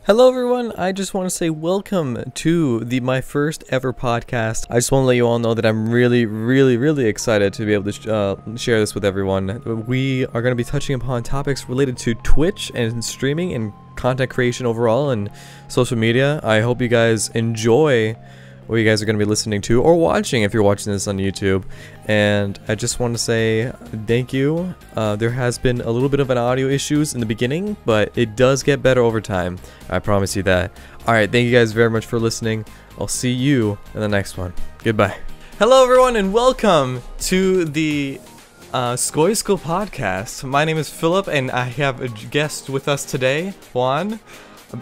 Hello everyone, I just want to say welcome to my first ever podcast. I just want to let you all know that I'm really excited to be able to share this with everyone. We are going to be touching upon topics related to Twitch and streaming and content creation overall and social media. I hope you guys enjoy what you guys are going to be listening to or watching if you're watching this on YouTube. And I just want to say thank you. There has been a little bit of an audio issues in the beginning, but it does get better over time. I promise you that. Alright, thank you guys very much for listening. I'll see you in the next one. Goodbye. Hello everyone and welcome to the SkojSkull podcast. My name is Philip and I have a guest with us today, Juan.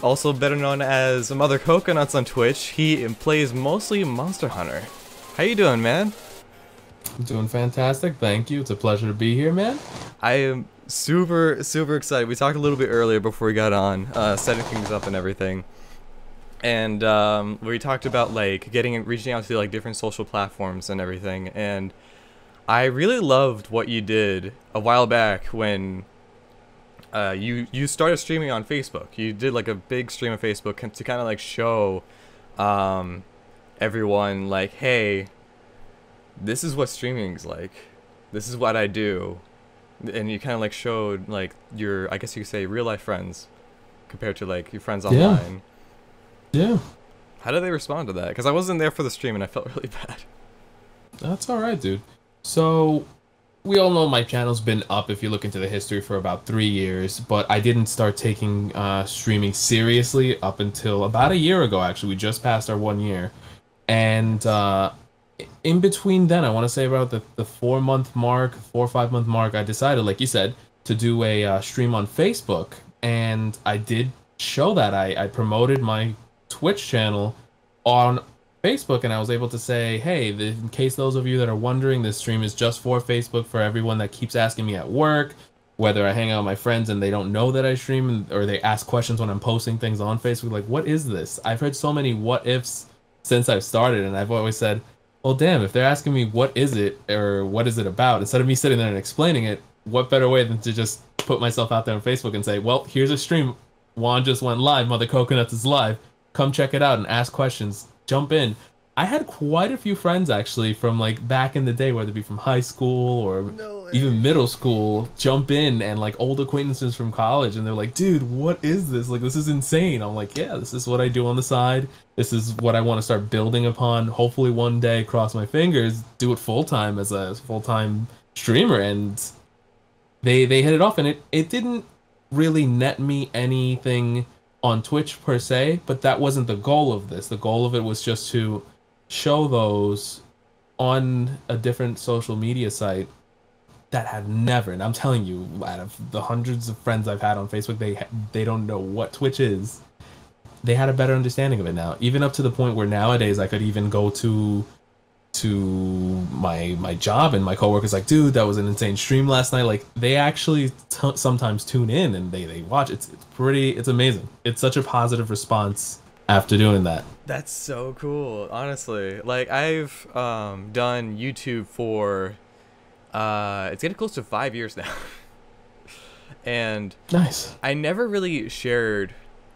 Also better known as Mother Coconuts on Twitch. He plays mostly Monster Hunter. How you doing, man? I'm doing fantastic, thank you. It's a pleasure to be here, man. I am super excited. We talked a little bit earlier before we got on, setting things up and everything. And we talked about like reaching out to like different social platforms and everything. And I really loved what you did a while back when you started streaming on Facebook. You did like a big stream on Facebook to kind of like show everyone like, hey, this is what streaming is like. This is what I do. And you kind of like showed like your, I guess you could say, real life friends compared to like your friends online. Yeah. How did they respond to that? Because I wasn't there for the stream and I felt really bad. That's alright, dude. So, we all know my channel's been up, if you look into the history, for about 3 years, but I didn't start taking streaming seriously up until about a year ago, actually. We just passed our 1 year. And in between then, I want to say about the 4 or 5 month mark, I decided, like you said, to do a stream on Facebook. And I did show that. I promoted my Twitch channel on Facebook, and I was able to say, hey, in case those of you that are wondering, this stream is just for Facebook, for everyone that keeps asking me at work, whether I hang out with my friends and they don't know that I stream, or they ask questions when I'm posting things on Facebook, like, what is this? I've heard so many what ifs since I've started, and I've always said, well, damn, if they're asking me what is it, or what is it about, instead of me sitting there and explaining it, what better way than to just put myself out there on Facebook and say, well, here's a stream, Juan just went live, Mother Coconuts is live, come check it out and ask questions. Jump in. I had quite a few friends actually from like back in the day, whether it be from high school or even middle school, jump in, and like old acquaintances from college, and they're like, dude, what is this? Like, this is insane. I'm like, yeah, this is what I do on the side. This is what I want to start building upon. Hopefully one day, cross my fingers, do it full time as a full-time streamer. And they hit it off, and it didn't really net me anything on Twitch per se, but that wasn't the goal of this. The goal of it was just to show those on a different social media site that had never, and I'm telling you, out of the hundreds of friends I've had on Facebook, they don't know what Twitch is. They had a better understanding of it now, even up to the point where nowadays I could even go to my job, and my coworkers like, dude, that was an insane stream last night. Like, they actually sometimes tune in and they watch. It's amazing. It's such a positive response after doing that. That's so cool, honestly. Like, I've done YouTube for it's getting close to 5 years now. And nice. I never really shared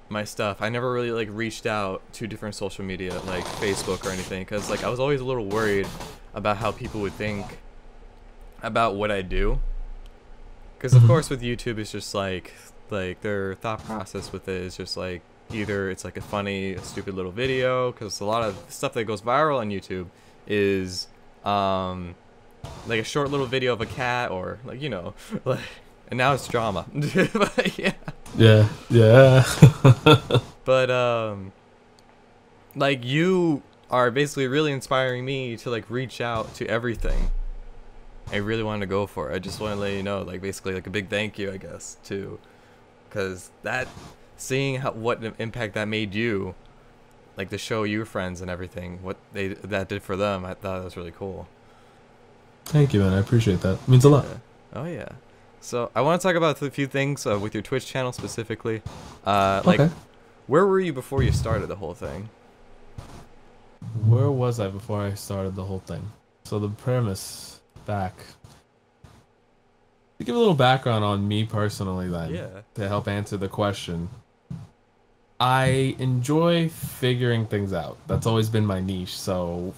my stuff. I never really like reached out to different social media like Facebook or anything, because like I was always a little worried about how people would think about what I do, because of course with YouTube it's just like their thought process with it is just like either it's like a funny stupid little video, because a lot of stuff that goes viral on YouTube is like a short little video of a cat, or like, you know, like, and now it's drama. But yeah. But like, you are basically really inspiring me to like reach out to everything. I really wanted to go for it. I just want to let you know, like, basically like a big thank you, I guess, to, because that, seeing what impact that made you, like to show your friends and everything what that did for them, I thought that was really cool. Thank you, man. I appreciate that. It means a lot. Yeah. Oh yeah. So I want to talk about a few things with your Twitch channel specifically. Like, okay. Where were you before you started the whole thing? Where was I before I started the whole thing? So the premise back. To give a little background on me personally then, Yeah. to help answer the question. I enjoy figuring things out. That's always been my niche. So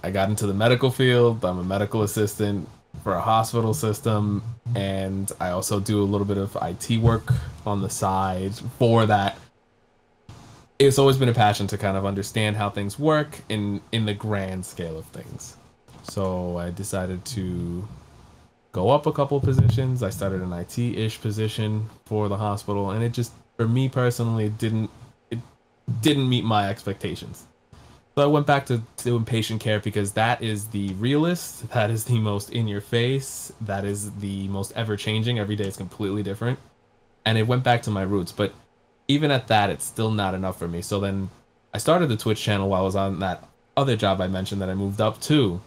I got into the medical field. I'm a medical assistant for a hospital system, and I also do a little bit of IT work on the side for that. It's always been a passion to kind of understand how things work in the grand scale of things. So I decided to go up a couple positions. I started an IT-ish position for the hospital, and it just, for me personally, it didn't meet my expectations. So I went back to doing patient care because that is the realest, that is the most in your face, that is the most ever changing. Every day is completely different. And it went back to my roots. But even at that, it's still not enough for me. So then I started the Twitch channel while I was on that other job I mentioned that I moved up to.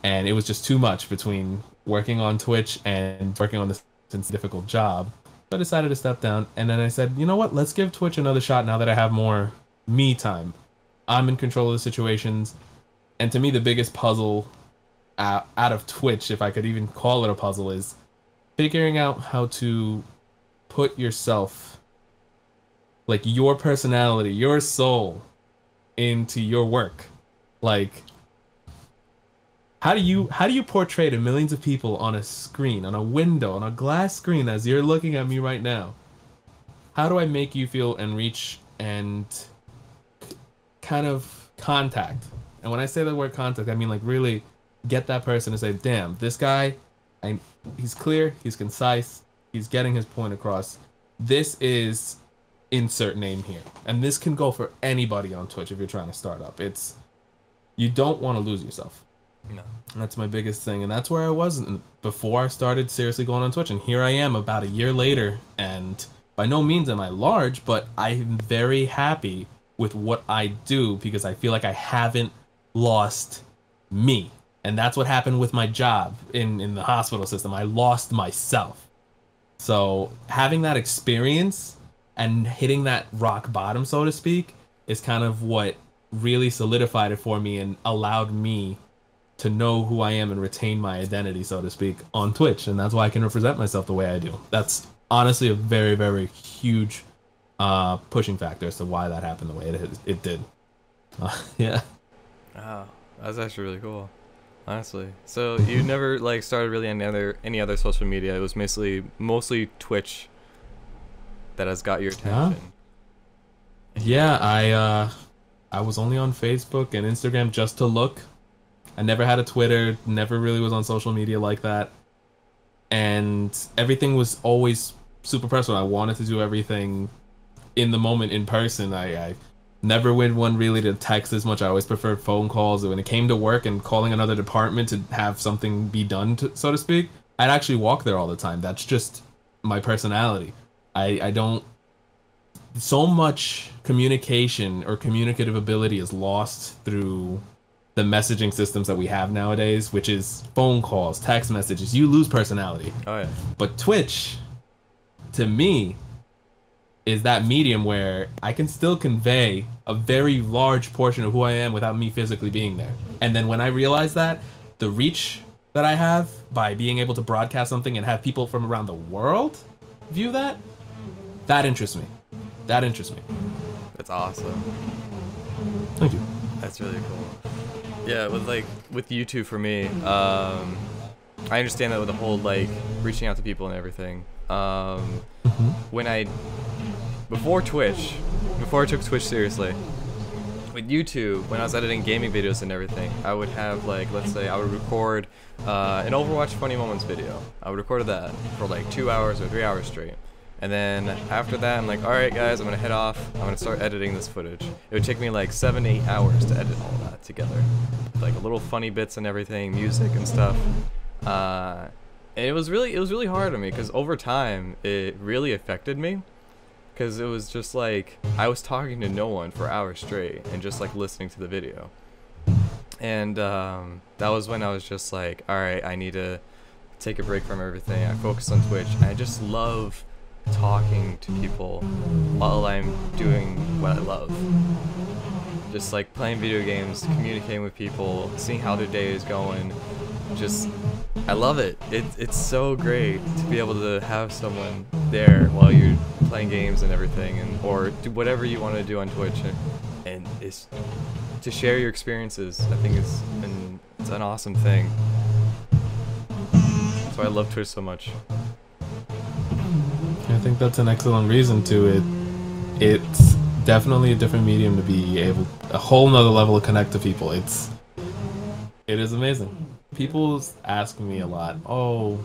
And it was just too much between working on Twitch and working on this difficult job. So I decided to step down. And then I said, you know what? Let's give Twitch another shot now that I have more me time. I'm in control of the situations. And to me, the biggest puzzle out of Twitch, if I could even call it a puzzle, is figuring out how to put yourself, like your personality, your soul, into your work. Like, how do you portray to millions of people on a screen, on a window, on a glass screen as you're looking at me right now? How do I make you feel and reach and kind of contact? And when I say the word contact, I mean like really get that person to say, damn, this guy, he's clear, he's concise, he's getting his point across. This is insert name here. And this can go for anybody on Twitch if you're trying to start up. You don't want to lose yourself. No. That's my biggest thing, and that's where I was before I started seriously going on Twitch. And here I am about a year later, and by no means am I large, but I'm very happy with what I do because I feel like I haven't lost me. And that's what happened with my job in the hospital system. I lost myself. So having that experience and hitting that rock bottom, so to speak, is kind of what really solidified it for me and allowed me to know who I am and retain my identity, so to speak, on Twitch. And that's why I can represent myself the way I do. That's honestly a very, very huge pushing factor as to why that happened the way it did. Yeah. Wow, that's actually really cool, honestly. So you never like started really any other social media. It was mostly Twitch that has got your attention. Yeah, I was only on Facebook and Instagram just to look. I never had a Twitter, never really was on social media like that. And everything was always super personal. I wanted to do everything in the moment, in person. I never went one really to text as much. I always preferred phone calls. When it came to work and calling another department to have something be done, so to speak, I'd actually walk there all the time. That's just my personality. I don't... So much communication or communicative ability is lost through the messaging systems that we have nowadays, which is phone calls, text messages. You lose personality. Oh yeah. But Twitch, to me, is that medium where I can still convey a very large portion of who I am without me physically being there. And then when I realized that, the reach that I have by being able to broadcast something and have people from around the world view that, that interests me. That interests me. That's awesome. Thank you. That's really cool. Yeah, with YouTube for me, I understand that with the whole like reaching out to people and everything. Before I took Twitch seriously, with YouTube, when I was editing gaming videos and everything, I would have like, let's say I would record an Overwatch Funny Moments video. I would record that for like 2 hours or 3 hours straight. And then after that, I'm like, alright guys, I'm gonna head off. I'm gonna start editing this footage. It would take me like 7 to 8 hours to edit all that together. Like little funny bits and everything, music and stuff. And it was really hard on me because over time, it really affected me. Because it was just like, I was talking to no one for hours straight and just like listening to the video. And that was when I was just like, alright, I need to take a break from everything. I focus on Twitch. I just love talking to people while I'm doing what I love. Just like playing video games, communicating with people, seeing how their day is going, just I love it. It's so great to be able to have someone there while you're playing games and everything, and or do whatever you want to do on Twitch, and it's to share your experiences. I think it's an awesome thing. So I love Twitch so much. I think that's an excellent reason to it. It's definitely a different medium to be able, a whole nother level of connect to people. It is amazing. People ask me a lot, oh,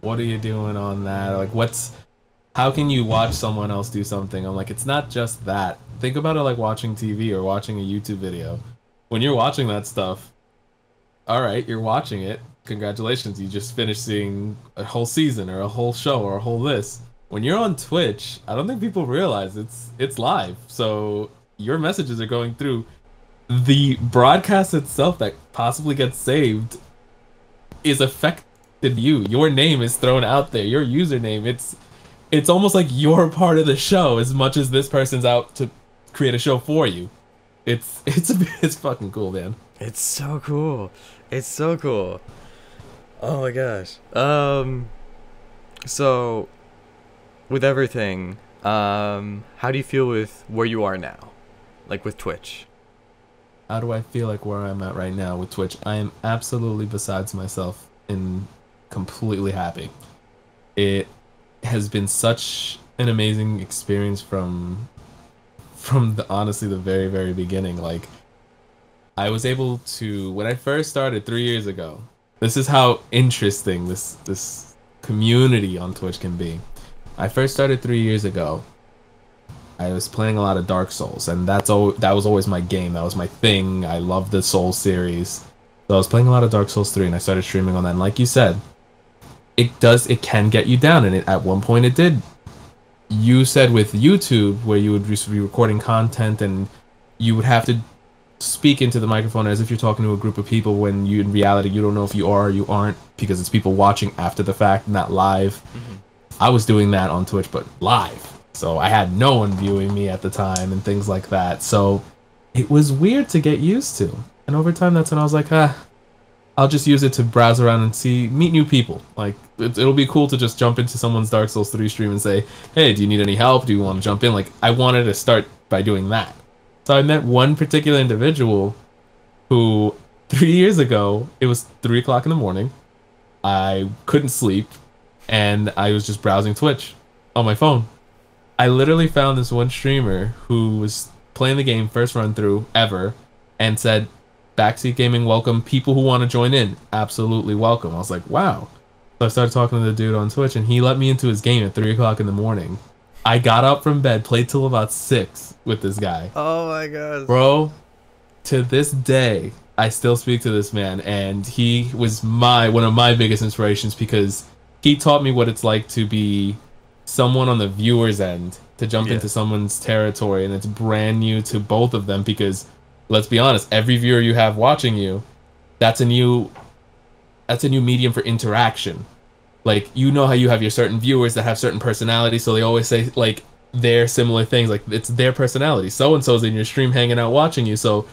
what are you doing on that? Like, how can you watch someone else do something? I'm like, it's not just that. Think about it like watching TV or watching a YouTube video. When you're watching that stuff, all right, you're watching it. Congratulations, you just finished seeing a whole season or a whole show or a whole this. When you're on Twitch, I don't think people realize it's live. So your messages are going through. The broadcast itself that possibly gets saved is affected you. Your name is thrown out there. Your username. It's almost like you're part of the show as much as this person's out to create a show for you. It's fucking cool, man. It's so cool. It's so cool. Oh my gosh. So with everything, how do you feel with where you are now? Like with Twitch? How do I feel like where I'm at right now with Twitch? I am absolutely besides myself and completely happy. It has been such an amazing experience from honestly the very, very beginning. Like, I was able to, when I first started 3 years ago, this is how interesting this community on Twitch can be. I first started 3 years ago. I was playing a lot of Dark Souls, and that was always my game. That was my thing. I love the Souls series. So I was playing a lot of Dark Souls 3, and I started streaming on that. And like you said, it can get you down, and at one point it did. You said with YouTube, where you would be recording content, and you would have to speak into the microphone as if you're talking to a group of people, when in reality you don't know if you are or you aren't, because it's people watching after the fact, not live. Mm-hmm. I was doing that on Twitch, but live. So I had no one viewing me at the time and things like that. So it was weird to get used to. And over time, that's when I was like, I'll just use it to browse around and meet new people. Like, it'll be cool to just jump into someone's Dark Souls 3 stream and say, hey, do you need any help? Do you want to jump in? Like, I wanted to start by doing that. So I met one particular individual who 3 years ago, it was 3 o'clock in the morning. I couldn't sleep, and I was just browsing Twitch on my phone. I literally found this one streamer who was playing the game first run through ever and said, Backseat Gaming, welcome. People who want to join in, absolutely welcome. I was like, wow. So I started talking to the dude on Twitch, and he let me into his game at 3 o'clock in the morning. I got up from bed, played till about 6 with this guy. Oh my god. Bro, to this day, I still speak to this man, and he was one of my biggest inspirations, because he taught me what it's like to be someone on the viewer's end, to jump into someone's territory, and it's brand new to both of them, because let's be honest, every viewer you have watching you, that's a new medium for interaction. Like, you know how you have your certain viewers that have certain personalities, so they always say like their similar things, like it's their personality. So and so's in your stream hanging out watching you, so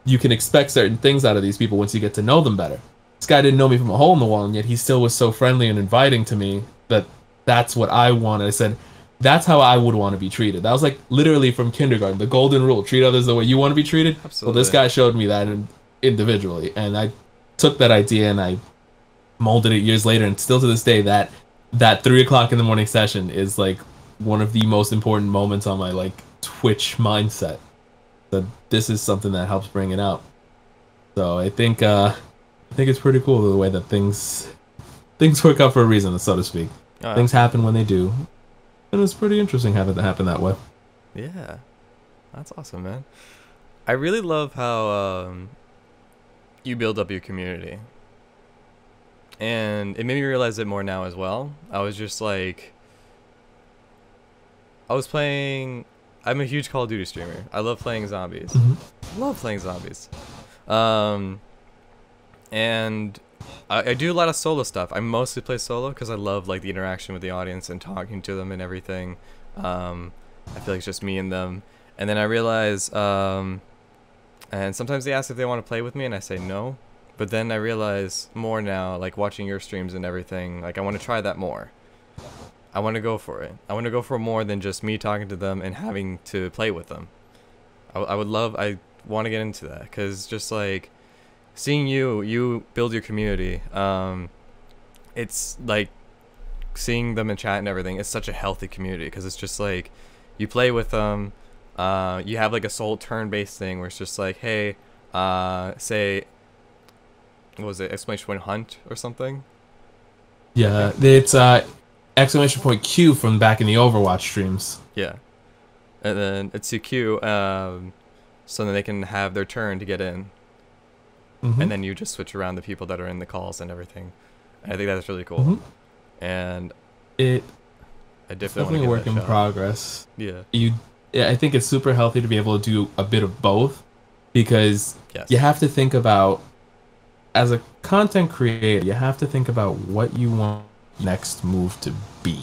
you can expect certain things out of these people once you get to know them better. This guy didn't know me from a hole in the wall, and yet he still was so friendly and inviting to me that that's what I wanted. I said, that's how I would want to be treated. That was like literally from kindergarten, the golden rule: treat others the way you want to be treated. Absolutely. Well, this guy showed me that individually, and I took that idea and I molded it years later, and still to this day, that 3 o'clock in the morning session is like one of the most important moments on my like Twitch mindset. So this is something that helps bring it out. So I think it's pretty cool the way that things work out for a reason, so to speak. Things happen when they do, and it's pretty interesting having it happen that way. Yeah, that's awesome, man. I really love how you build up your community, and it made me realize it more now as well. I was just like, I'm a huge Call of Duty streamer. I love playing zombies. Mm-hmm. Love playing zombies. And I do a lot of solo stuff. I mostly play solo because I love like the interaction with the audience and talking to them and everything. I feel like it's just me and them. And then I realize, and sometimes they ask if they want to play with me, and I say no, But then I realize more now, like watching your streams and everything, like I want to try that more. I want to go for it. I want to go for more than just me talking to them and having to play with them. I want to get into that, because just like seeing you build your community, it's like seeing them in chat and everything. It's such a healthy community, because it's just like you play with them. You have like a sole turn-based thing where it's just like, hey, say, what was it, exclamation point hunt or something? Yeah, it's exclamation point Q from back in the Overwatch streams. Yeah. And then it's CQ, so then they can have their turn to get in. And then you just switch around the people that are in the calls and everything. And I think that's really cool. And I definitely a work in progress. Yeah. I think it's super healthy to be able to do a bit of both, because you have to think about, as a content creator, you have to think about what you want next move to be.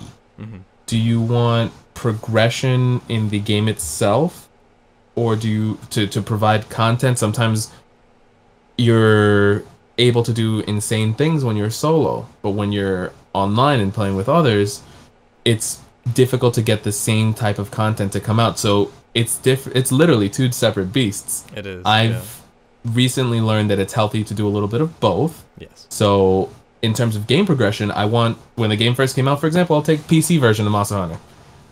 Do you want progression in the game itself, or do you to provide content? Sometimes you're able to do insane things when you're solo, but when you're online and playing with others, it's difficult to get the same type of content to come out. So it's literally two separate beasts. It is. I've recently learned that it's healthy to do a little bit of both. Yes. So in terms of game progression, I want, when the game first came out, for example, I'll take PC version of Monster Hunter.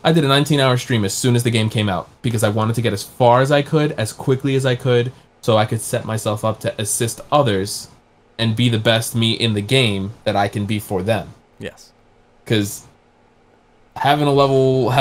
I did a 19-hour stream as soon as the game came out, because I wanted to get as far as I could, as quickly as I could, so I could set myself up to assist others and be the best me in the game that I can be for them. Yes. Because having a level 1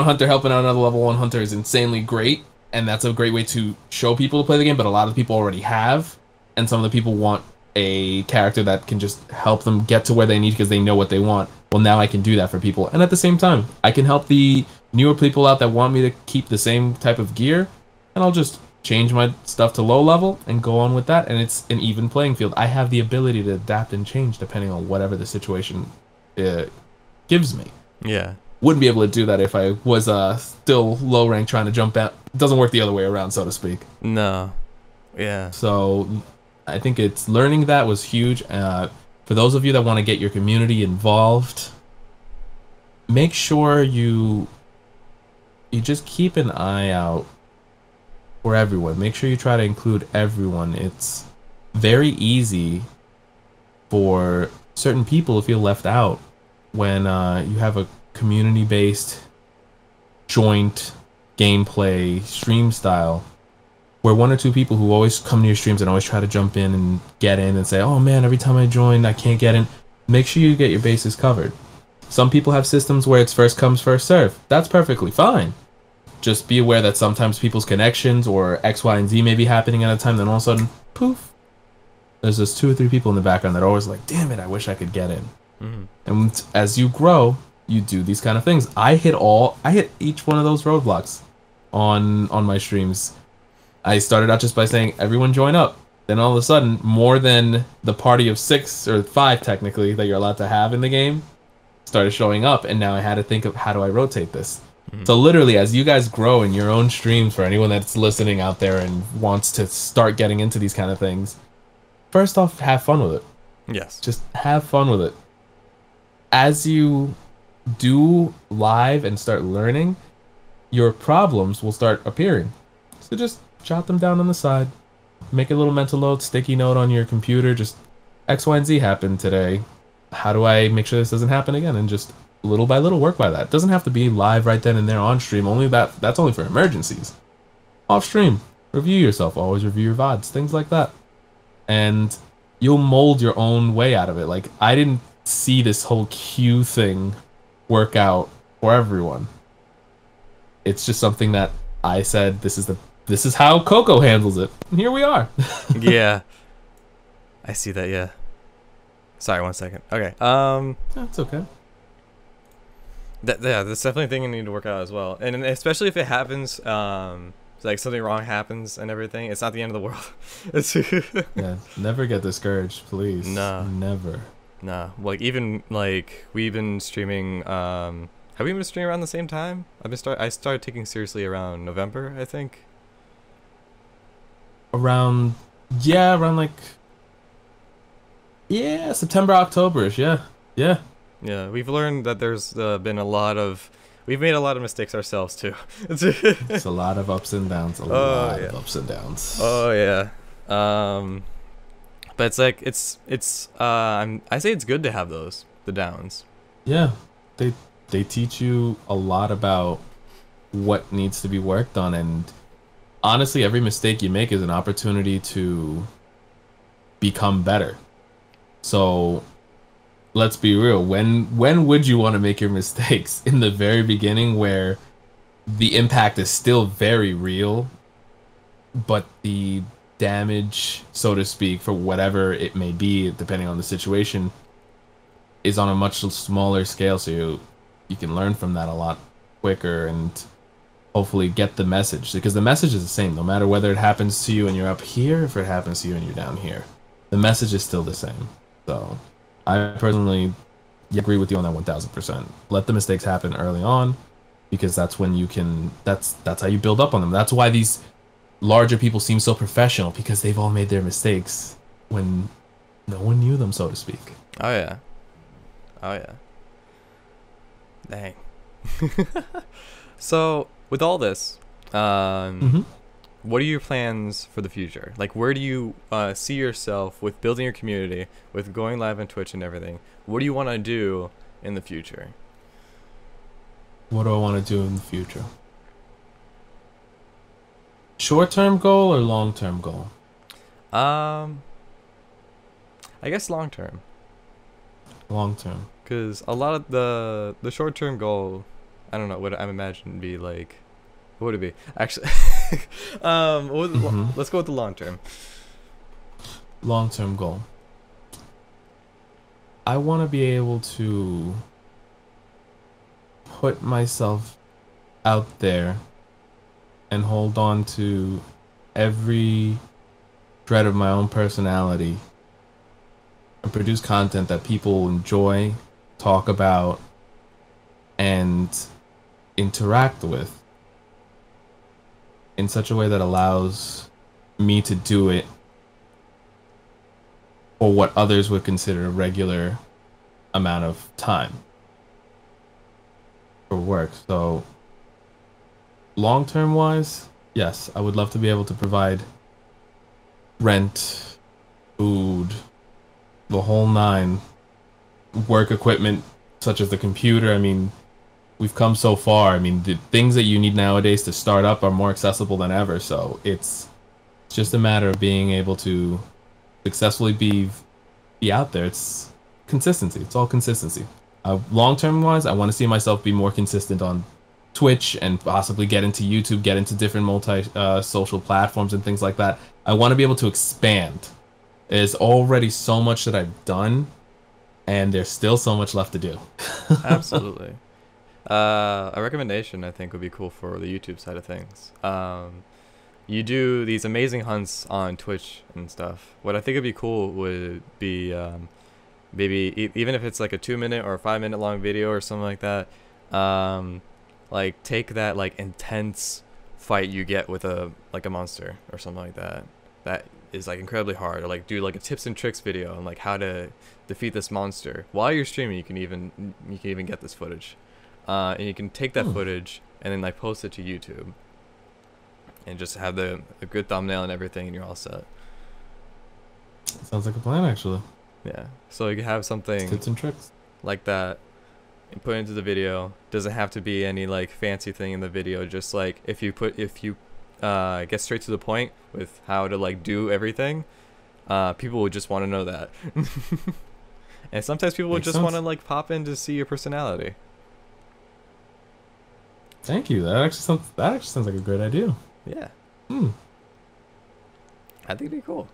hunter helping out another level 1 hunter is insanely great, and that's a great way to show people to play the game, but a lot of people already have, and some of the people want a character that can just help them get to where they need because they know what they want. Well, now I can do that for people, and at the same time, I can help the newer people out that want me to keep the same type of gear, and I'll just change my stuff to low level and go on with that, and it's an even playing field. I have the ability to adapt and change depending on whatever the situation gives me. Yeah. Wouldn't be able to do that if I was still low rank trying to jump out. It doesn't work the other way around, so to speak. No. Yeah. So I think it's learning that was huge. For those of you that want to get your community involved, make sure you just keep an eye out for everyone. Make sure you try to include everyone. It's very easy for certain people to feel left out when you have a community-based joint gameplay stream style where one or two people who always come to your streams and always try to jump in and get in and say, oh man, every time I join I can't get in. Make sure you get your bases covered. Some people have systems where it's first comes first serve. That's perfectly fine. Just be aware that sometimes people's connections or X, Y, and Z may be happening at a time, then all of a sudden, poof, there's just 2 or 3 people in the background that are always like, damn it, I wish I could get in. And as you grow, you do these kind of things. I hit each one of those roadblocks on my streams. I started out just by saying, everyone join up. Then all of a sudden, more than the party of 6 or 5 technically that you're allowed to have in the game started showing up, and now I had to think of, how do I rotate this? So literally, as you guys grow in your own streams, for anyone that's listening out there and wants to start getting into these kind of things, first off, have fun with it. Yes. Just have fun with it. As you do live and start learning, your problems will start appearing. So just jot them down on the side. Make a little mental note, sticky note on your computer. Just X, Y, and Z happened today. How do I make sure this doesn't happen again? And just little by little work by that. It doesn't have to be live right then and there on stream. That's only for emergencies. Off stream, review yourself. Always review your VODs, things like that. And you'll mold your own way out of it. Like, I didn't see this whole queue thing work out for everyone. It's just something that I said, this is how Coco handles it. And here we are. Yeah. I see that, yeah. Sorry, 1 second. Okay. That's okay. Yeah, that's definitely a thing you need to work out as well. And especially if it happens, like something wrong happens and everything, it's not the end of the world. Yeah, never get discouraged, please. No. Never. Nah. Like, even, like, we've been streaming, have we been streaming around the same time? I started taking seriously around November, I think. Around Yeah, around like yeah, September, Octoberish. Yeah, yeah. Yeah, we've learned that there's been a lot of, we've made a lot of mistakes ourselves too. It's a lot of ups and downs. A Oh lot yeah. of ups and downs. Oh yeah. Um, but it's like I say it's good to have those the downs. Yeah, they they teach you a lot about what needs to be worked on, and honestly, every mistake you make is an opportunity to become better. So let's be real. When would you want to make your mistakes? In the very beginning, where the impact is still very real, but the damage, so to speak, for whatever it may be, depending on the situation, is on a much smaller scale. So you can learn from that a lot quicker and hopefully get the message, because the message is the same no matter whether it happens to you and you're up here, if it happens to you and you're down here. The message is still the same. So I personally agree with you on that 1000%. Let the mistakes happen early on, because that's when you can, that's how you build up on them. That's why these larger people seem so professional, because they've all made their mistakes when no one knew them, so to speak. Oh yeah. Oh yeah. Dang. So with all this, Mm-hmm. what are your plans for the future? Like, where do you see yourself with building your community, with going live on Twitch and everything? What do you want to do in the future? What do I want to do in the future? Short-term goal or long-term goal? Um, I guess long term, Long-term. because a lot of the short term goal, I don't know what I'm imagining be like. What would it be? Actually, Mm-hmm. let's go with the long term. Long-term goal. I want to be able to put myself out there and hold on to every thread of my own personality and produce content that people enjoy, talk about, and interact with in such a way that allows me to do it for what others would consider a regular amount of time for work. So long term wise, yes, I would love to be able to provide rent, food, the whole nine, work equipment such as the computer. I mean, we've come so far. I mean, the things that you need nowadays to start up are more accessible than ever. So it's just a matter of being able to successfully be out there. It's consistency. It's all consistency. Long term wise, I want to see myself be more consistent on Twitch and possibly get into YouTube, get into different multi social platforms and things like that. I want to be able to expand. There's already so much that I've done, and there's still so much left to do. Absolutely. A recommendation I think would be cool for the YouTube side of things. You do these amazing hunts on Twitch and stuff. What I think would be cool would be maybe even if it's like a 2 minute or a 5 minute long video or something like that. Like take that like intense fight you get with a monster or something like that. That is like incredibly hard. Or like do like a tips and tricks video on like how to defeat this monster while you're streaming. You can even get this footage. And you can take that footage and then like post it to YouTube, and just have a good thumbnail and everything, and you're all set. Sounds like a plan, actually. Yeah. So you can have something Tips and tricks. like that and put into the video. Doesn't have to be any like fancy thing in the video. Just like if you get straight to the point with how to like do everything, people would just want to know that. And sometimes people would Makes just sense. want to like pop in to see your personality. Thank you. That actually sounds like a great idea. Yeah. Hmm. I think it'd be cool.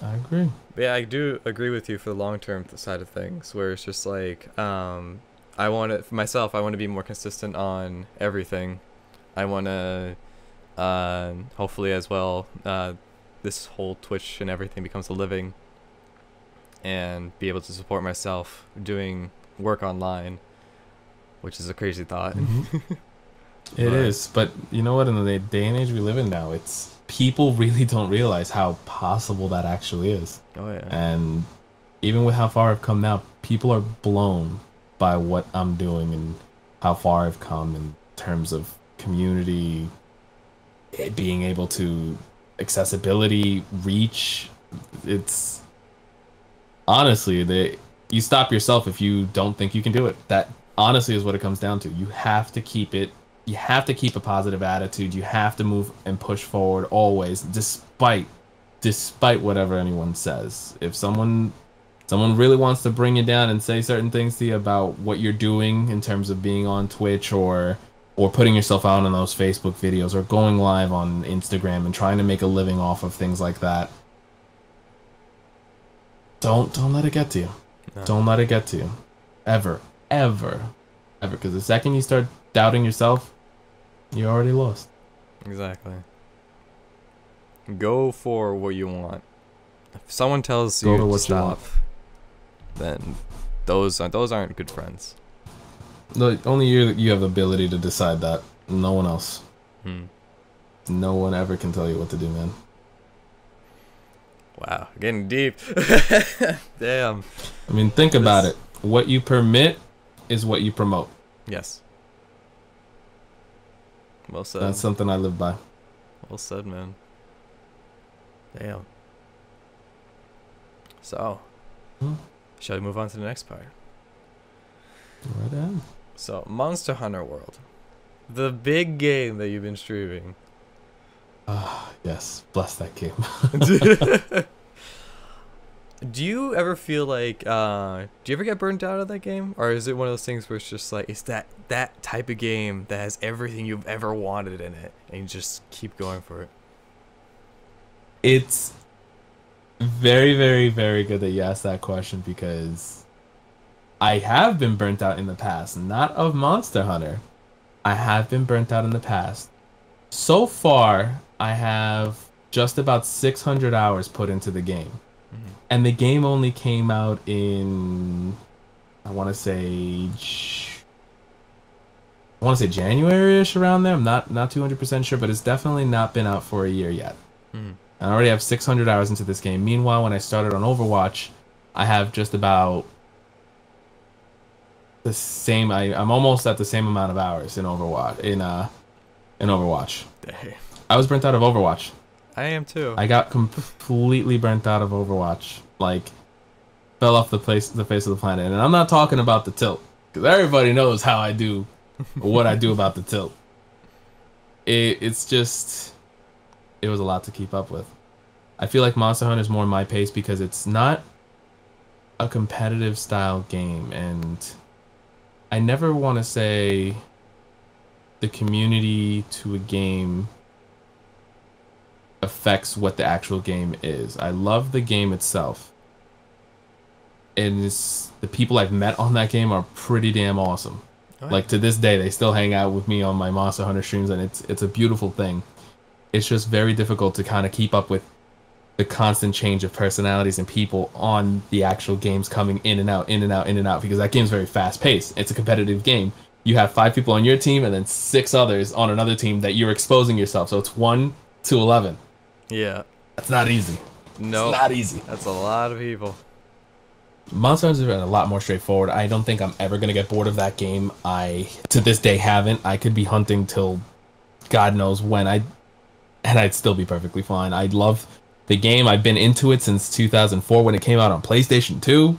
I agree. But yeah, I do agree with you for the long-term side of things, where it's just like, I want to, for myself, I want to be more consistent on everything. I want to, hopefully as well, this whole Twitch and everything becomes a living, and be able to support myself doing work online, which is a crazy thought. Mhm. It is, but you know what? In the day and age we live in now, it's people really don't realize how possible that actually is. Oh yeah. And even with how far I've come now, people are blown by what I'm doing and how far I've come in terms of community, being able to accessibility, reach. It's honestly you stop yourself if you don't think you can do it. That honestly is what it comes down to. You have to keep it. You have to keep a positive attitude. You have to move and push forward always, despite whatever anyone says. If someone really wants to bring you down and say certain things to you about what you're doing in terms of being on Twitch or putting yourself out on those Facebook videos or going live on Instagram and trying to make a living off of things like that, don't let it get to you. No. Don't let it get to you. Ever. Because the second you start doubting yourself, you're already lost. Exactly. Go for what you want. If someone tells you to stop, then those aren't good friends. Only you have the ability to decide that. No one else. No one ever can tell you what to do, man. Wow, getting deep. Damn. I mean, think about it. What you permit is what you promote. Yes. Well said. That's something I live by. Well said, man. Damn. So, shall we move on to the next part? Right on. So, Monster Hunter World. The big game that you've been streaming. Ah, yes. Bless that game. Do you ever feel like, do you ever get burnt out of that game? Or is it one of those things where it's just like, it's that type of game that has everything you've ever wanted in it, and you just keep going for it? It's very, very, very good that you asked that question, because I have been burnt out in the past. Not of Monster Hunter. I have been burnt out in the past. So far, I have just about 600 hours put into the game. And the game only came out in, I want to say January-ish, around there. I'm not 200% sure, but it's definitely not been out for a year yet. I already have 600 hours into this game. Meanwhile, when I started on Overwatch, I have just about the same. I'm almost at the same amount of hours in Overwatch. In Overwatch. Dang. I was burnt out of Overwatch. I am too. I got completely burnt out of Overwatch. Like, fell off the face of the planet. And I'm not talking about the tilt, because everybody knows how I do, or what I do about the tilt. It's just, it was a lot to keep up with. I feel like Monster Hunter is more my pace because it's not a competitive style game, and I never want to say the community to a game affects what the actual game is. I love the game itself, and the people I've met on that game are pretty damn awesome. Like, to this day, they still hang out with me on my Monster Hunter streams, and it's a beautiful thing. It's just very difficult to kind of keep up with the constant change of personalities and people on the actual games coming in and out, because that game's very fast paced. It's a competitive game. You have 5 people on your team and then 6 others on another team that you're exposing yourself. So it's 1 to 11. Yeah. That's not easy. No. It's not easy. That's a lot of people. Monster Hunter is a lot more straightforward. I don't think I'm ever going to get bored of that game. I, to this day, haven't. I could be hunting till God knows when. And I'd still be perfectly fine. I love the game. I've been into it since 2004 when it came out on PlayStation 2.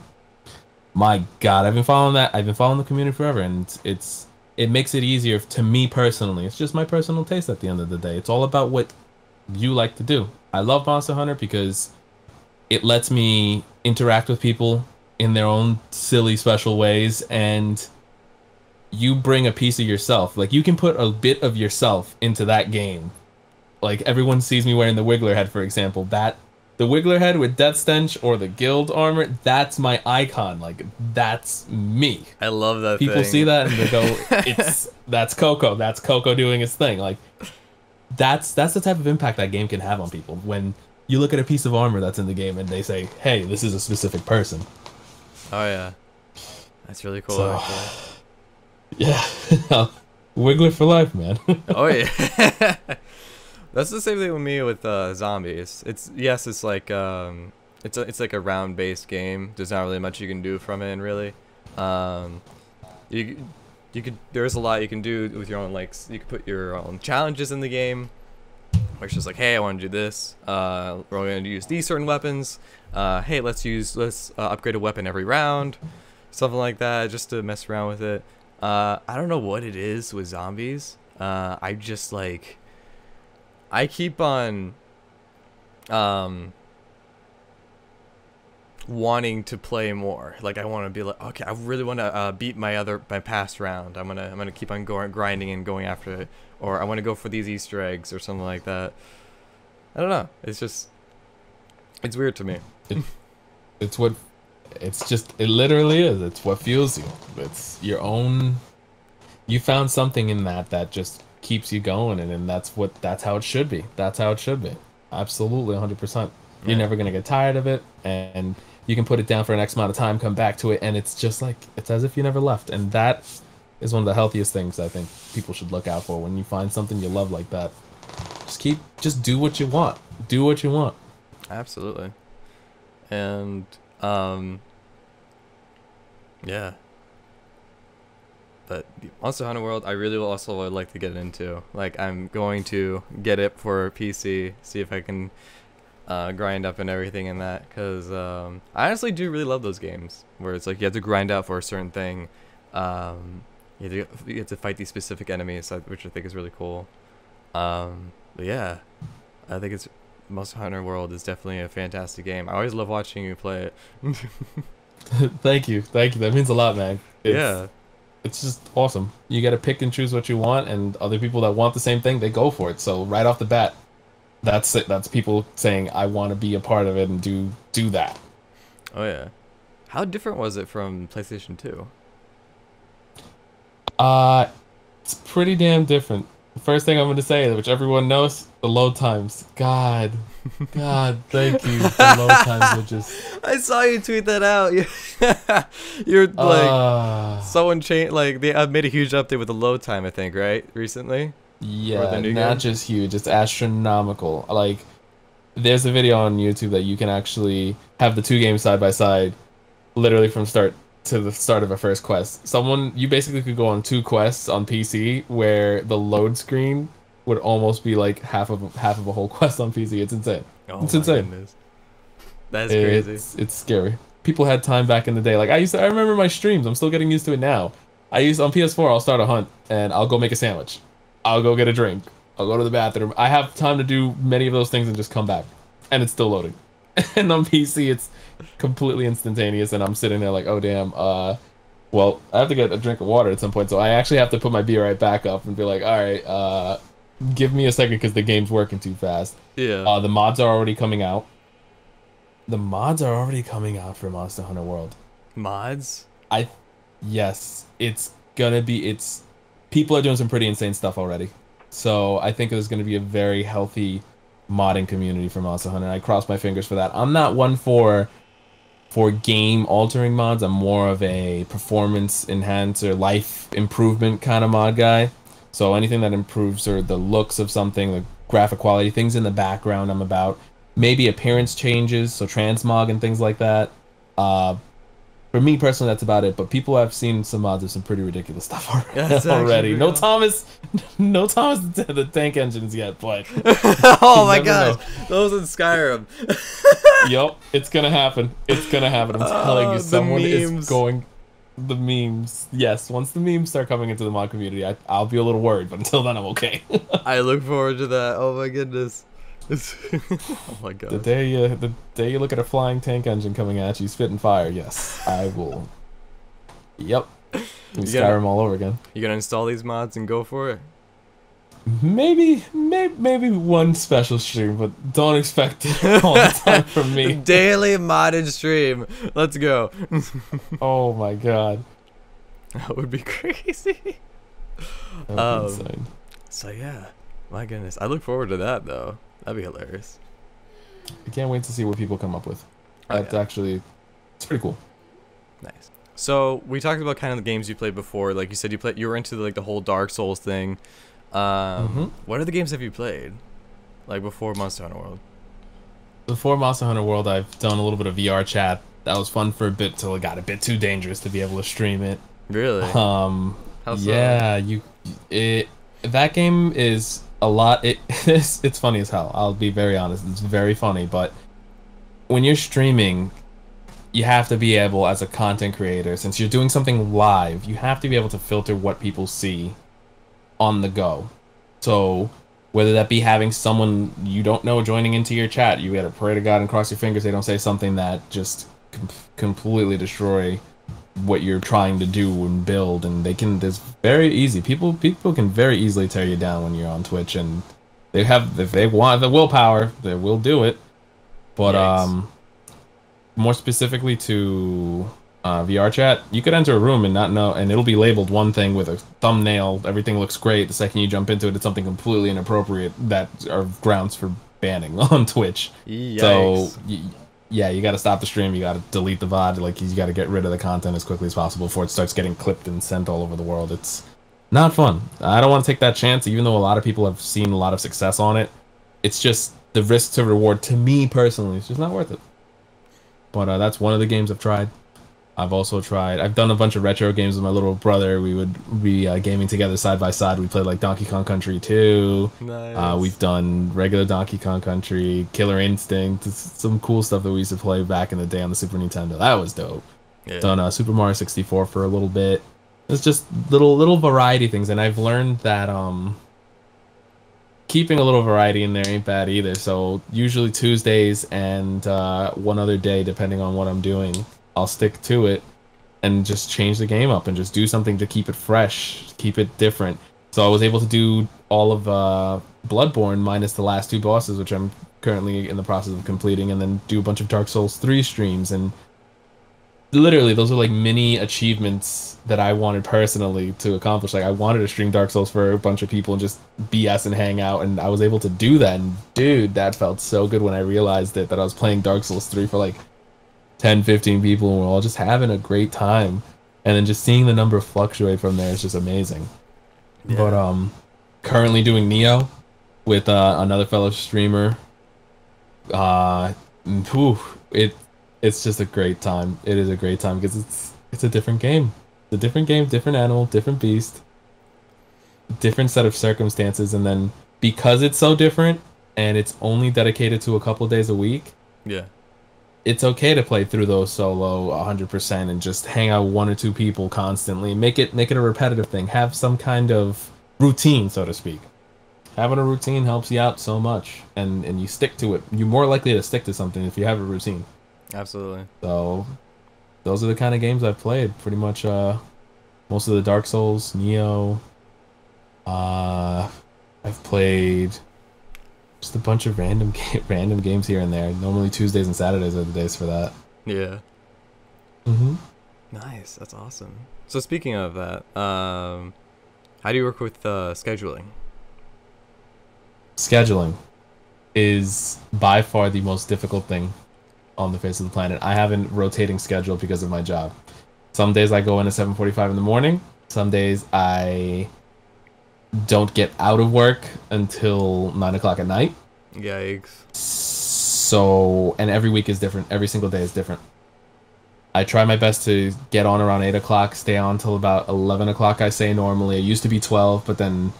My God, I've been following that. I've been following the community forever, and it makes it easier to me personally. It's just my personal taste at the end of the day. It's all about what you like to do. I love Monster Hunter because it lets me interact with people in their own silly, special ways, and you bring a piece of yourself. Like, you can put a bit of yourself into that game. Like, everyone sees me wearing the Wiggler head, for example. The Wiggler head with Death Stench or the Guild armor, that's my icon. Like, that's me. I love that People see that and they go, that's Coco. That's Coco doing his thing. Like, that's the type of impact that game can have on people. When you look at a piece of armor that's in the game and they say, hey, this is a specific person. Oh, yeah. That's really cool. So, yeah. Wiggler for life, man. Oh yeah. That's the same thing with me with zombies. It's like it's like a round based game. There's not really much you can do from it, really. Um, you you could there's a lot you can do with your own, like you could put your own challenges in the game. Where it's just like, hey, I want to do this. We're going to use these certain weapons. Hey, let's upgrade a weapon every round, something like that, just to mess around with it. I don't know what it is with zombies. I just like I keep on wanting to play more. Like I want to be like, okay, I really want to beat my past round. I'm gonna keep on grinding and going after it, or I want to go for these Easter eggs or something like that. I don't know. It's weird to me. It's what it literally is. It's what fuels you. It's your own. You found something in that just keeps you going, and that's how it should be. That's how it should be. Absolutely, 100%. You're never gonna get tired of it, and you can put it down for an X amount of time, come back to it, and it's just like it's as if you never left. And that is one of the healthiest things I think people should look out for when you find something you love like that. Just do what you want. Do what you want. Absolutely. And yeah. But Monster Hunter World, I really also would like to get into. Like, I'm going to get it for PC, see if I can grind up and everything in that. Because I honestly do really love those games where it's like you have to grind out for a certain thing. You have to fight these specific enemies, which I think is really cool. But yeah, I think Monster Hunter World is definitely a fantastic game. I always love watching you play it. Thank you. That means a lot, man. Yeah. It's just awesome. You got to pick and choose what you want, and other people that want the same thing, they go for it. So right off the bat, that's it. That's people saying, I want to be a part of it and do that. Oh yeah. How different was it from PlayStation 2? It's pretty damn different. The first thing I'm going to say, which everyone knows, the load times. God, thank you. The load times were just... I saw you tweet that out. You're like, someone changed, like, they made a huge update with the load time, I think, right? Recently? Yeah, not just huge, it's astronomical. Like, there's a video on YouTube that you can actually have the two games side by side, literally from start to the start of a first quest. You basically could go on 2 quests on PC where the load screen would almost be like half of a whole quest on PC. It's insane. It's insane. Goodness. That's crazy. It's scary. People had time back in the day. Like I remember my streams. I'm still getting used to it now. On PS4, I'll start a hunt and I'll go make a sandwich. I'll go get a drink. I'll go to the bathroom. I have time to do many of those things and just come back, and it's still loading. And on PC, it's completely instantaneous, and I'm sitting there like, oh damn, well, I have to get a drink of water at some point, so I actually have to put my beer right back up and be like, all right, give me a second because the game's working too fast. Yeah. The mods are already coming out. The mods are already coming out for Monster Hunter World. Mods? Yes, people are doing some pretty insane stuff already. So I think there's going to be a very healthy modding community for Monster Hunter. I cross my fingers for that. I'm not one for game altering mods. I'm more of a performance enhancer, life improvement kind of mod guy. So anything that improves or the looks of something, the graphic quality, things in the background I'm about. Maybe appearance changes, so transmog and things like that. For me personally, that's about it. But people have seen some mods of some pretty ridiculous stuff already. No Thomas the tank engines yet, but oh my gosh, those in Skyrim. Yup, it's gonna happen. It's gonna happen. I'm telling you, someone is going. The memes, yes. Once the memes start coming into the mod community, I'll be a little worried, but until then, I'm okay. I look forward to that. Oh my goodness. Oh my god. The day you look at a flying tank engine coming at you, spitting fire, yes, I will. Yep. Skyrim all over again. You gonna install these mods and go for it? Maybe one special stream, but don't expect it all the time from me. Daily modded stream. Let's go. Oh my god. That would be crazy. That would be insane. So yeah, my goodness. I look forward to that though. That'd be hilarious. I can't wait to see what people come up with. Oh, That's actually, it's pretty cool. Nice. So we talked about kind of the games you played before. Like you said, you were into like the whole Dark Souls thing. What other games have you played? Like before Monster Hunter World? Before Monster Hunter World, I've done a little bit of VR chat. That was fun for a bit till it got a bit too dangerous to be able to stream it. Really? How so? Yeah, that game is a lot. It's funny as hell. I'll be very honest. It's very funny, but when you're streaming, you have to be able, as a content creator, since you're doing something live, you have to be able to filter what people see on the go. So whether that be having someone you don't know joining into your chat, you gotta pray to God and cross your fingers they don't say something that just completely destroy what you're trying to do and build. And there's very easy, people can very easily tear you down when you're on Twitch, and if they want the willpower, they will do it. But Yikes. more specifically to VR chat, you could enter a room and not know, and it'll be labeled one thing with a thumbnail. Everything looks great. The second you jump into it, it's something completely inappropriate that are grounds for banning on Twitch. Yikes. So, yeah, you got to stop the stream. You got to delete the VOD. Like, you got to get rid of the content as quickly as possible before it starts getting clipped and sent all over the world. It's not fun. I don't want to take that chance, even though a lot of people have seen a lot of success on it. It's just the risk to reward, to me personally, it's just not worth it. But that's one of the games I've tried. I've done a bunch of retro games with my little brother. We would be gaming together side by side. We played like Donkey Kong Country 2. Nice. We've done regular Donkey Kong Country, Killer Instinct, some cool stuff that we used to play back in the day on the Super Nintendo. That was dope. Yeah. Done Super Mario 64 for a little bit. It's just little variety things, and I've learned that keeping a little variety in there ain't bad either. So usually Tuesdays and one other day, depending on what I'm doing, I'll stick to it and just change the game up and just do something to keep it fresh, keep it different. So I was able to do all of Bloodborne minus the last 2 bosses, which I'm currently in the process of completing, and then do a bunch of Dark Souls 3 streams. And literally, those are like mini achievements that I wanted personally to accomplish. Like, I wanted to stream Dark Souls for a bunch of people and just BS and hang out, and I was able to do that. And dude, that felt so good when I realized that I was playing Dark Souls 3 for like 10, 15 people, and we're all just having a great time. And then just seeing the number fluctuate from there is just amazing. Yeah. But currently doing Neo with another fellow streamer. It's just a great time. It is a great time because it's a different game. It's a different game, different animal, different beast, different set of circumstances. And then because it's so different and it's only dedicated to a couple days a week, yeah, it's okay to play through those solo 100% and just hang out with 1 or 2 people constantly. Make it a repetitive thing. Have some kind of routine, so to speak. Having a routine helps you out so much, and you stick to it. You're more likely to stick to something if you have a routine. Absolutely. So those are the kind of games I've played. Pretty much most of the Dark Souls, Neo. I've played just a bunch of random games here and there. Normally Tuesdays and Saturdays are the days for that. Yeah. Mm-hmm. Nice. That's awesome. So speaking of that, how do you work with scheduling? Scheduling is by far the most difficult thing on the face of the planet. I have a rotating schedule because of my job. Some days I go in at 7:45 in the morning. Some days I don't get out of work until 9 o'clock at night. Yikes. So, and every week is different. Every single day is different. I try my best to get on around 8 o'clock, stay on till about 11 o'clock, I say normally. It used to be 12, but then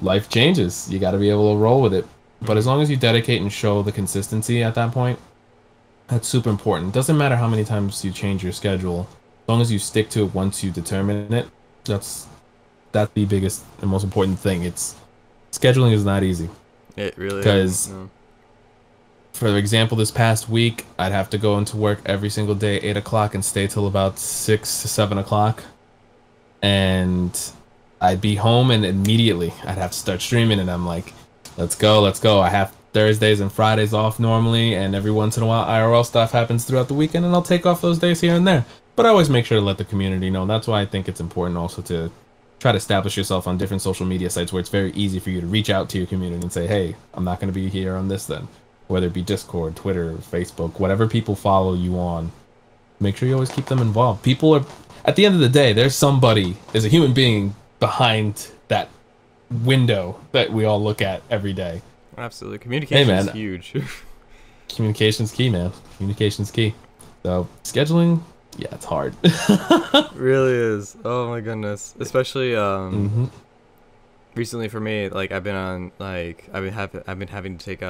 life changes. You got to be able to roll with it. But as long as you dedicate and show the consistency at that point, that's super important. Doesn't matter how many times you change your schedule. As long as you stick to it once you determine it, that's the biggest and most important thing. Scheduling is not easy. It really is. Because, no. For example, this past week, I'd have to go into work every single day, 8 o'clock, and stay till about 6 to 7 o'clock. And I'd be home, and immediately I'd have to start streaming, and I'm like, let's go, let's go. I have Thursdays and Fridays off normally, and every once in a while IRL stuff happens throughout the weekend, and I'll take off those days here and there. But I always make sure to let the community know. That's why I think it's important also to try to establish yourself on different social media sites where it's very easy for you to reach out to your community and say, hey, I'm not going to be here on this then. Whether it be Discord, Twitter, Facebook, whatever people follow you on, make sure you always keep them involved. People are, at the end of the day, there's a human being behind that window that we all look at every day. Absolutely. Communication is huge. Communication's key, man. Communication's key. So scheduling, yeah, it's hard. Really is. Oh my goodness. Especially recently for me, like I've been having to take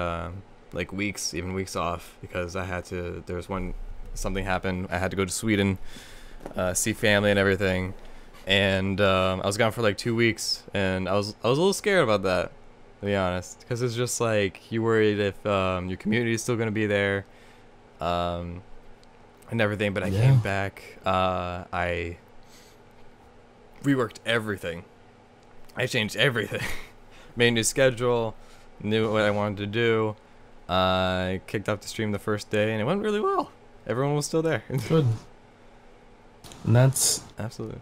like weeks off because something happened. I had to go to Sweden, see family and everything, and I was gone for like 2 weeks, and I was a little scared about that, to be honest, because it's just like you worried if your community is still gonna be there, and everything. But I came back. I reworked everything. I changed everything. Made a new schedule, knew what I wanted to do. I kicked off the stream the first day, and it went really well. Everyone was still there. Good. And that's absolutely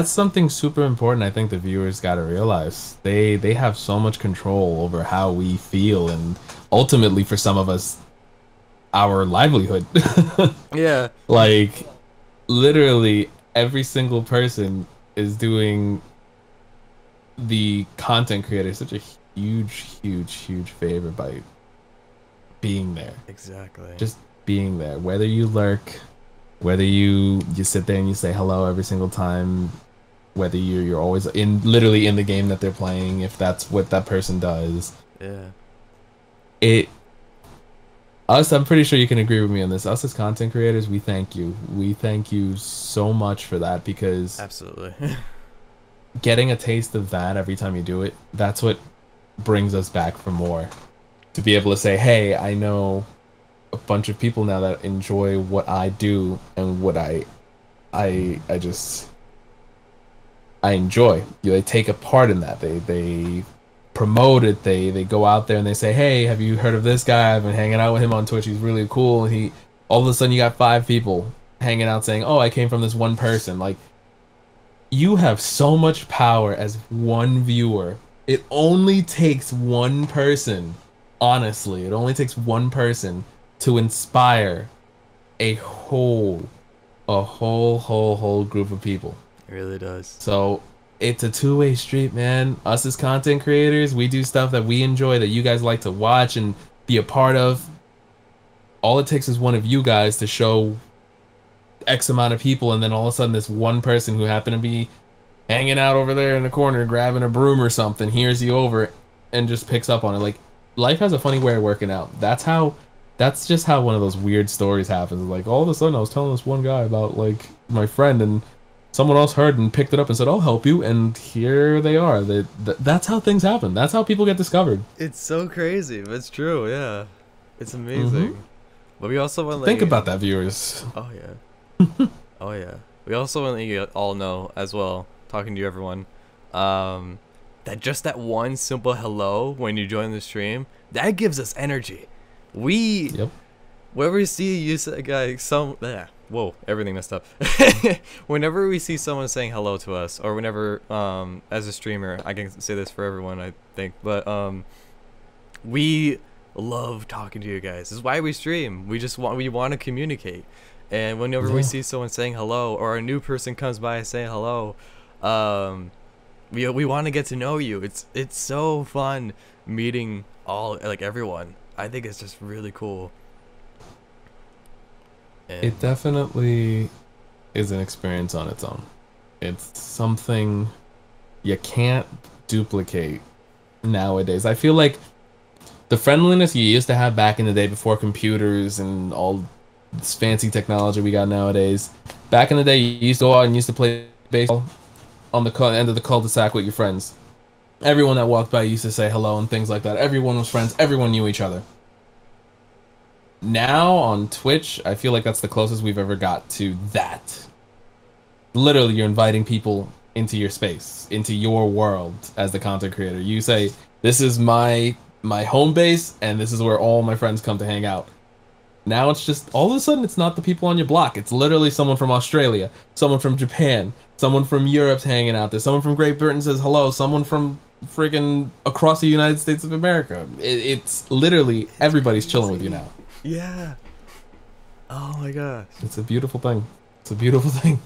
something super important. I think the viewers got to realize they have so much control over how we feel, and ultimately, for some of us, our livelihood. Yeah. Like, literally, every single person is doing the content creator such a huge favor by being there. Exactly. Just being there, whether you lurk, whether you sit there and you say hello every single time, whether you're always literally in the game that they're playing, if that's what that person does. Yeah. I'm pretty sure you can agree with me on this. Us as content creators, we thank you. We thank you so much for that, because absolutely. Getting a taste of that every time you do it, that's what brings us back for more. To be able to say, hey, I know a bunch of people now that enjoy what I do and what I enjoy. They take a part in that. They promote it. They go out there and they say, hey, have you heard of this guy? I've been hanging out with him on Twitch. He's really cool. And all of a sudden you got 5 people hanging out saying, oh, I came from this one person. Like, you have so much power as one viewer. It only takes one person. Honestly, it only takes one person to inspire a whole group of people. It really does. So it's a two-way street, man. Us as content creators, we do stuff that we enjoy, that you guys like to watch and be a part of. All it takes is one of you guys to show X amount of people, and then all of a sudden this one person who happened to be hanging out over there in the corner grabbing a broom or something hears you over and just picks up on it. Like, life has a funny way of working out. That's just how one of those weird stories happens. Like, all of a sudden I was telling this one guy about, like, my friend, and someone else heard and picked it up and said, I'll help you, and here they are. That's how things happen. That's how people get discovered. It's so crazy, but it's true. Yeah, it's amazing. But we also want to think about that, viewers. Oh yeah. Oh yeah. We also want to let you all know as well, talking to you everyone, that just that one simple hello when you join the stream, that gives us energy. Whenever we see you say, guys, whoa, everything messed up. Whenever we see someone saying hello to us, or whenever as a streamer, I can say this for everyone, I think, but we love talking to you guys. This is why we stream. We want to communicate. And whenever we see someone saying hello, or a new person comes by saying hello, we want to get to know you. It's so fun meeting everyone. I think it's just really cool. And it definitely is an experience on its own. It's something you can't duplicate nowadays. I feel like the friendliness you used to have back in the day before computers and all this fancy technology we got nowadays. Back in the day, you used to go out and used to play baseball on the end of the cul-de-sac with your friends. Everyone that walked by used to say hello and things like that. Everyone was friends. Everyone knew each other. Now on Twitch, I feel like that's the closest we've ever got to that. Literally, you're inviting people into your space, into your world as the content creator. You say, this is my home base, and this is where all my friends come to hang out. Now it's just, all of a sudden, it's not the people on your block. It's literally someone from Australia, someone from Japan, someone from Europe's hanging out there, someone from Great Britain says hello, someone from friggin' across the United States of America. It's literally, everybody's chilling with you now. Yeah. Oh my gosh. It's a beautiful thing. It's a beautiful thing.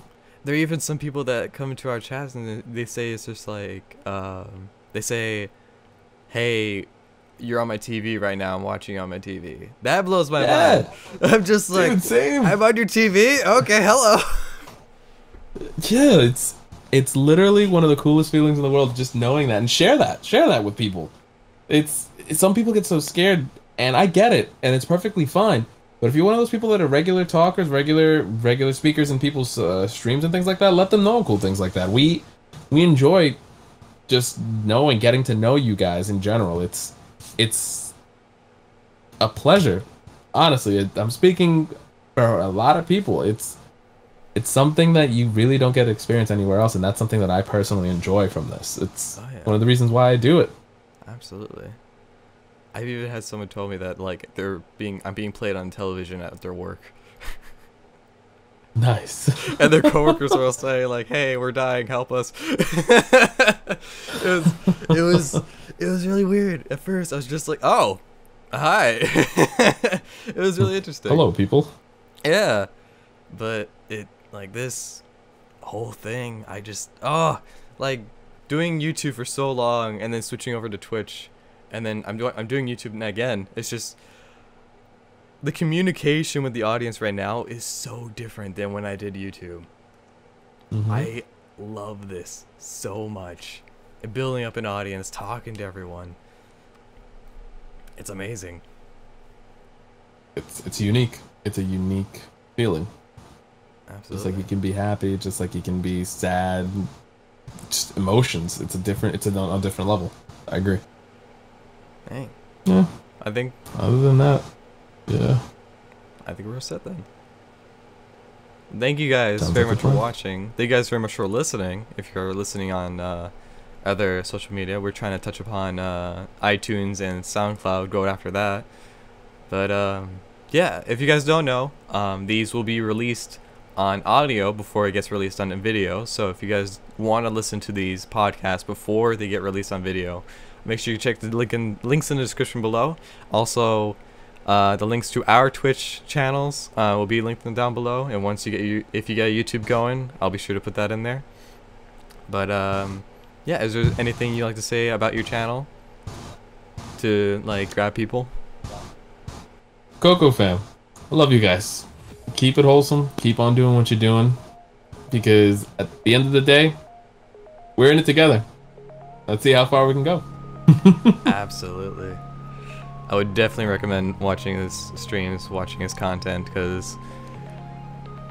There are even some people that come into our chats and they say it's just like, they say, hey, you're on my TV right now, I'm watching you on my TV. That blows my mind. I'm just like, dude, same. I'm on your TV? Okay, hello. Yeah, it's literally one of the coolest feelings in the world, just knowing that, and share that with people. It's some people get so scared, and I get it, and it's perfectly fine. But if you're one of those people that are regular talkers, regular speakers in people's streams and things like that, let them know cool things like that. We enjoy just getting to know you guys in general. It's a pleasure, honestly. I'm speaking for a lot of people. It's something that you really don't get to experience anywhere else, and that's something that I personally enjoy from this. It's one of the reasons why I do it. Absolutely. I've even had someone tell me that like I'm being played on television at their work. Nice. And their coworkers will say like, "Hey, we're dying, help us." It was really weird. At first, I was just like, "Oh, hi." It was really interesting. Hello, people. Yeah, but like this whole thing, I just like doing YouTube for so long and then switching over to Twitch. And then I'm doing YouTube again. It's just the communication with the audience right now is so different than when I did YouTube. Mm-hmm. I love this so much. Building up an audience, talking to everyone. It's amazing. It's unique. It's a unique feeling. Absolutely. Just like you can be happy, just like you can be sad. Just emotions. It's on a different level. I agree. Dang. Yeah. I think. Other than that, yeah. I think we're set then. Thank you guys Sounds very like much for watching. Thank you guys very much for listening. If you're listening on other social media, we're trying to touch upon iTunes and SoundCloud. Go after that. But yeah, if you guys don't know, these will be released on audio before it gets released on video. So if you guys want to listen to these podcasts before they get released on video, make sure you check the links in the description below. Also, the links to our Twitch channels will be linked down below. And once if you get YouTube going, I'll be sure to put that in there. But yeah, is there anything you'd like to say about your channel to like grab people? Coco fam, I love you guys. Keep it wholesome. Keep on doing what you're doing, because at the end of the day, we're in it together. Let's see how far we can go. Absolutely. I would definitely recommend watching his streams, watching his content, because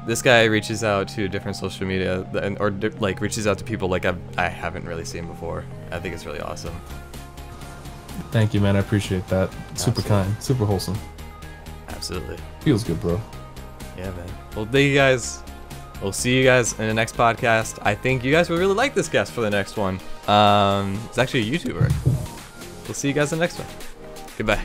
this guy reaches out to different social media or like reaches out to people like I haven't really seen before. I think it's really awesome. Thank you, man. I appreciate that. Super kind, super wholesome. Absolutely. Feels good, bro. Yeah, man. Well, thank you guys. We'll see you guys in the next podcast. I think you guys will really like this guest for the next one. It's actually a YouTuber. We'll see you guys in the next one. Goodbye.